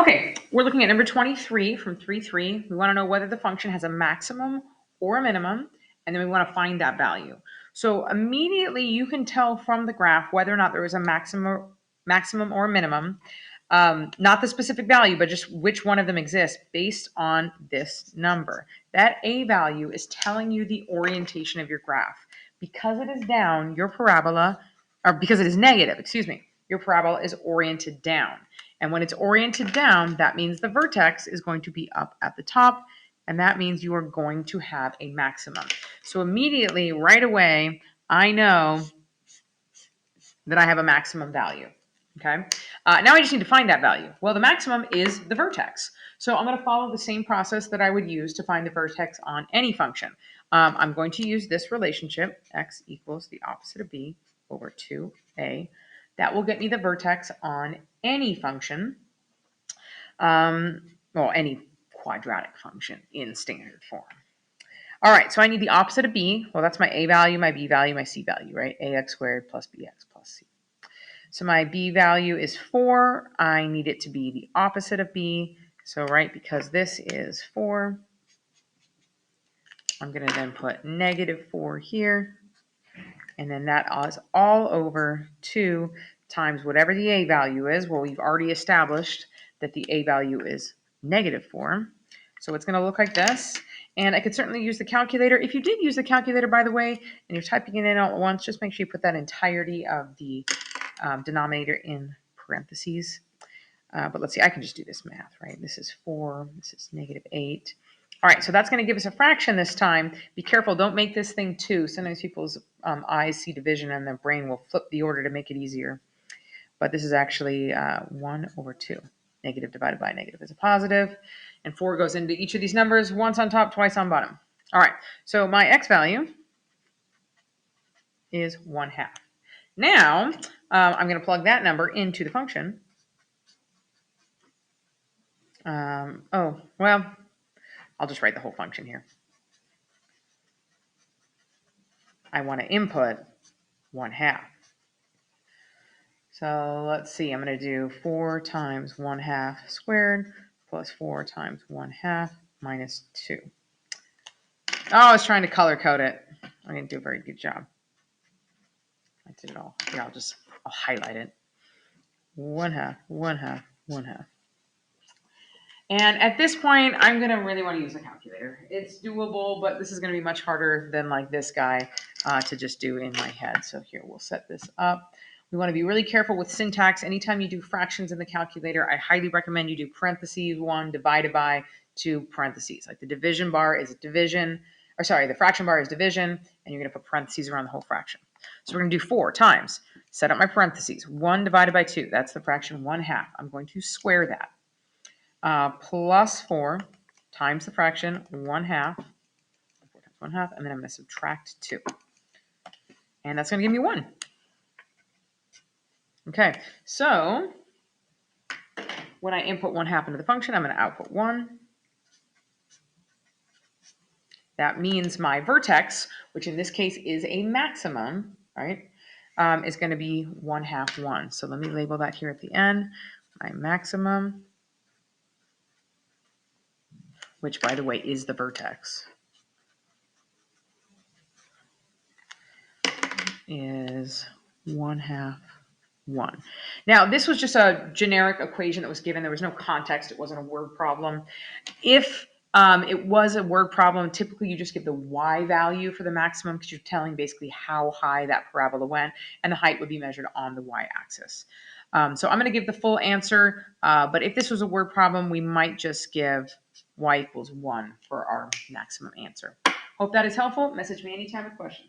Okay, we're looking at number 23 from 3-3. We want to know whether the function has a maximum or a minimum, and then we want to find that value. So immediately you can tell from the graph whether or not there is a maximum or a minimum, not the specific value, but just which one of them exists based on this number. That A value is telling you the orientation of your graph. Because it is down, your parabola, or because it is negative, excuse me, your parabola is oriented down. And when it's oriented down, that means the vertex is going to be up at the top, and that means you are going to have a maximum. So immediately, right away, I know that I have a maximum value. Okay. Now I just need to find that value. Well, the maximum is the vertex. So I'm going to follow the same process that I would use to find the vertex on any function. I'm going to use this relationship, x equals the opposite of b over 2a. That will get me the vertex on any function, well, any quadratic function in standard form. All right, so I need the opposite of b. Well, that's my a value, my b value, my c value, right? Ax squared plus bx plus c. So my b value is 4. I need it to be the opposite of b. So, right, because this is 4, I'm going to then put negative 4 here. And then that is all over 2 times whatever the a value is. Well, we've already established that the a value is negative 4. So it's going to look like this. And I could certainly use the calculator. If you did use the calculator, by the way, and you're typing it in all at once, just make sure you put that entirety of the denominator in parentheses. But let's see, I can just do this math, right? This is 4, this is negative 8. All right, so that's going to give us a fraction this time. Be careful, don't make this thing 2. Sometimes people's eyes see division and their brain will flip the order to make it easier. But this is actually 1 over 2. Negative divided by negative is a positive. And 4 goes into each of these numbers, once on top, twice on bottom. All right, so my x value is 1/2. Now, I'm going to plug that number into the function. Well, I'll just write the whole function here. I want to input 1/2. So let's see, I'm going to do 4 times 1/2 squared plus 4 times 1/2 minus 2. Oh, I was trying to color code it. I didn't do a very good job. I did it all. Here, I'll highlight it. 1/2, 1/2, 1/2. And at this point, I'm going to really want to use a calculator. It's doable, but this is going to be much harder than like this guy to just do in my head. So here, we'll set this up. We want to be really careful with syntax. Anytime you do fractions in the calculator, I highly recommend you do parentheses 1 divided by 2 parentheses. Like the division bar is division, or sorry, the fraction bar is division, and you're going to put parentheses around the whole fraction. So we're going to do 4 times. Set up my parentheses. 1 divided by 2. That's the fraction 1/2. I'm going to square that. Plus 4 times the fraction 1/2, 4 times 1/2, and then I'm going to subtract 2. And that's going to give me 1. Okay, so when I input 1/2 into the function, I'm going to output 1. That means my vertex, which in this case is a maximum, right, is going to be 1/2 1. So let me label that here at the end. My maximum, which by the way is the vertex, is 1/2 1. Now, this was just a generic equation that was given. There was no context. It wasn't a word problem. If it was a word problem, typically you just give the y value for the maximum because you're telling basically how high that parabola went, and the height would be measured on the y-axis. So I'm going to give the full answer, but if this was a word problem, we might just give y equals 1 for our maximum answer. Hope that is helpful. Message me anytime with questions.